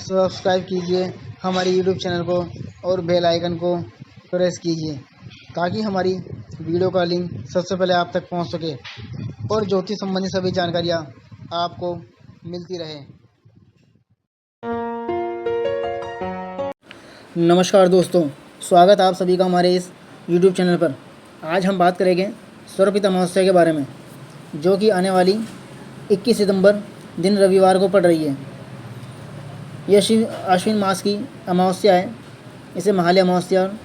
Subscribe कीजिए हमारे YouTube channel को और बेल आइकन को प्रेस कीजिए ताकि हमारी वीडियो का लिंक सबसे पहले आप तक पहुंच सके और ज्योतिष संबंधी सभी जानकारियाँ आपको मिलती रहे। नमस्कार दोस्तों, स्वागत आप सभी का हमारे इस यूट्यूब चैनल पर। आज हम बात करेंगे सौरपित अमावस्या के बारे में, जो कि आने वाली 21 सितंबर दिन रविवार को पड़ रही है। यह आश्विन मास की अमावस्या है। इसे महालय अमावस्या और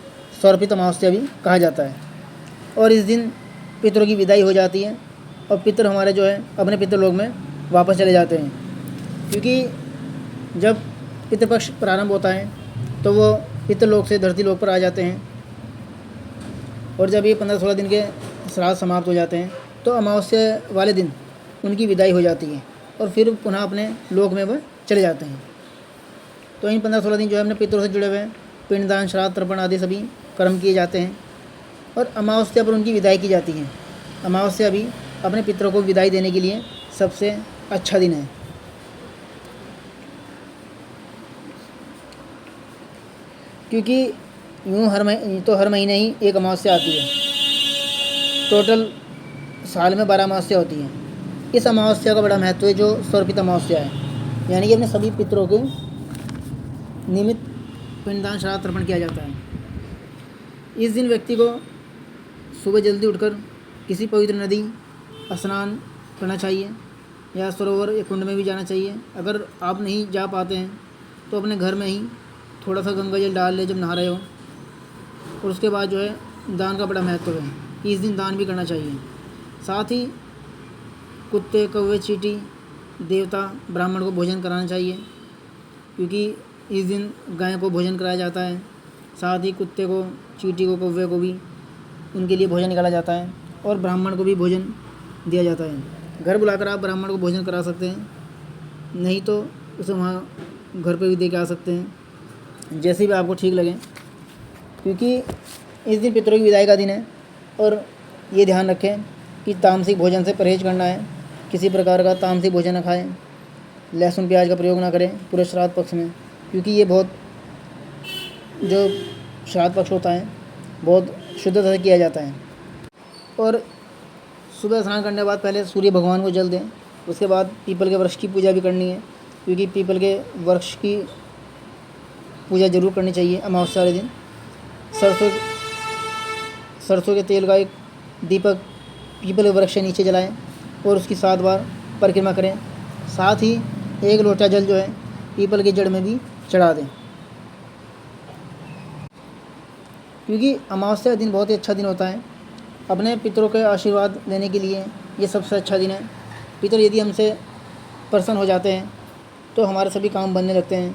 सौरपित अमावस्या भी कहा जाता है। और इस दिन पितरों की विदाई हो जाती है और पितर हमारे जो है अपने पितृलोक में वापस चले जाते हैं, क्योंकि जब पितृपक्ष प्रारंभ होता है तो वो पितृलोक से धरती लोक पर आ जाते हैं। और जब ये 15-16 दिन के श्राद्ध समाप्त हो जाते हैं तो अमावस्या वाले दिन उनकी विदाई हो जाती है और फिर पुनः अपने लोक में वह चले जाते हैं। तो इन 15-16 दिन जो है अपने पितरों से जुड़े हुए पिंडदान, श्राद्ध, तर्पण आदि सभी कर्म किए जाते हैं और अमावस्या पर उनकी विदाई की जाती है। अमावस्या भी अपने पितरों को विदाई देने के लिए सबसे अच्छा दिन है, क्योंकि यूँ हर महीने ही एक अमावस्या आती है। टोटल साल में 12 अमावस्या होती है। इस अमावस्या का बड़ा महत्व है जो सौरपित अमावस्या है, यानी कि अपने सभी पितरों के निमित्त पिंडदान, श्राद्ध, तर्पण किया जाता है। इस दिन व्यक्ति को सुबह जल्दी उठकर किसी पवित्र नदी स्नान करना चाहिए या सरोवर या कुंड में भी जाना चाहिए। अगर आप नहीं जा पाते हैं तो अपने घर में ही थोड़ा सा गंगा जल डाल ले जब नहा रहे हो। और उसके बाद जो है दान का बड़ा महत्व है कि इस दिन दान भी करना चाहिए। साथ ही कुत्ते, कौवे, चींटी, देवता, ब्राह्मण को भोजन कराना चाहिए, क्योंकि इस दिन गाय को भोजन कराया जाता है। साथ ही कुत्ते को, चींटी को, कौवे को भी उनके लिए भोजन निकाला जाता है और ब्राह्मण को भी भोजन दिया जाता है। घर बुलाकर आप ब्राह्मण को भोजन करा सकते हैं, नहीं तो उसे वहाँ घर पे भी दे के आ सकते हैं, जैसे भी आपको ठीक लगे, क्योंकि इस दिन पितरों की विदाई का दिन है। और ये ध्यान रखें कि तामसिक भोजन से परहेज करना है। किसी प्रकार का तामसिक भोजन न खाएं, लहसुन प्याज का प्रयोग ना करें पूरे श्राद्ध पक्ष में, क्योंकि ये बहुत जो श्राद्ध पक्ष होता है बहुत शुद्धता से किया जाता है। और सुबह स्नान करने के बाद पहले सूर्य भगवान को जल दें। उसके बाद पीपल के वृक्ष की पूजा भी करनी है, क्योंकि पीपल के वृक्ष की पूजा जरूर करनी चाहिए अमावस्या वाले दिन। सरसों के तेल का एक दीपक पीपल के वृक्ष के नीचे जलाएं और उसकी 7 बार परिक्रमा करें। साथ ही 1 लोटा जल जो है पीपल की जड़ में भी चढ़ा दें, क्योंकि अमावस्या दिन बहुत ही अच्छा दिन होता है। अपने पितरों के आशीर्वाद लेने के लिए ये सबसे अच्छा दिन है। पितर यदि हमसे प्रसन्न हो जाते हैं तो हमारे सभी काम बनने लगते हैं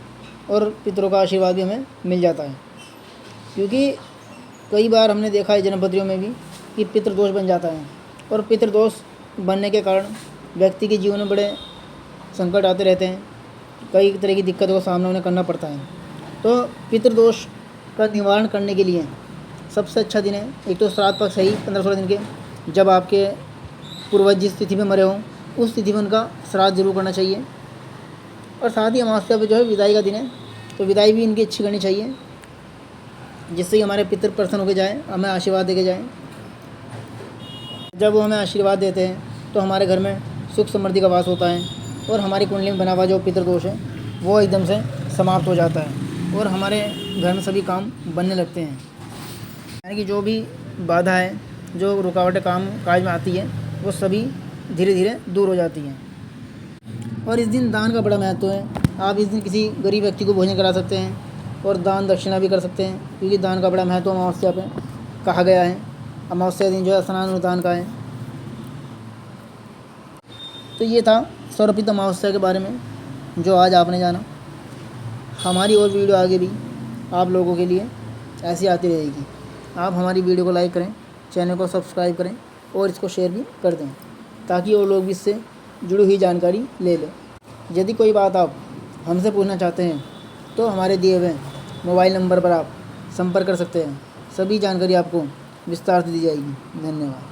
और पितरों का आशीर्वाद भी हमें मिल जाता है, क्योंकि कई बार हमने देखा है जन्मपत्रियों में भी कि पितृदोष बन जाता है और पितृदोष बनने के कारण व्यक्ति के जीवन में बड़े संकट आते रहते हैं। कई तरह की दिक्कतों का सामना उन्हें करना पड़ता है। तो पितृदोष का निवारण करने के लिए सबसे अच्छा दिन है। एक तो श्राद्ध पक्ष है ही 15-16 दिन के, जब आपके पूर्वज जिस तिथि में मरे हों उस तिथि में उनका श्राद्ध जरूर करना चाहिए। और साथ ही अमावस्या पर जो है विदाई का दिन है, तो विदाई भी इनकी अच्छी करनी चाहिए, जिससे कि हमारे पितृ प्रसन्न होकर जाएँ, हमें आशीर्वाद देके जाएँ। जब वो हमें आशीर्वाद देते हैं तो हमारे घर में सुख समृद्धि का वास होता है और हमारी कुंडली में बना हुआ जो पितृदोष है वो एकदम से समाप्त हो जाता है और हमारे घर में सभी काम बनने लगते हैं। यानी कि जो भी बाधा है, जो रुकावटें काम काज में आती है, वो सभी धीरे धीरे दूर हो जाती हैं। और इस दिन दान का बड़ा महत्व है। आप इस दिन किसी गरीब व्यक्ति को भोजन करा सकते हैं और दान दक्षिणा भी कर सकते हैं, क्योंकि दान का बड़ा महत्व अमावस्या पे कहा गया है। अमावस्या दिन जो है स्नान और दान का है। तो ये था सौरपित अमावस्या के बारे में जो आज आपने जाना। हमारी और वीडियो आगे भी आप लोगों के लिए ऐसी आती रहेगी। आप हमारी वीडियो को लाइक करें, चैनल को सब्सक्राइब करें और इसको शेयर भी कर दें, ताकि और लोग भी इससे जुड़ी हुई जानकारी ले लें। यदि कोई बात आप हमसे पूछना चाहते हैं तो हमारे दिए हुए मोबाइल नंबर पर आप संपर्क कर सकते हैं। सभी जानकारी आपको विस्तार से दी जाएगी। धन्यवाद।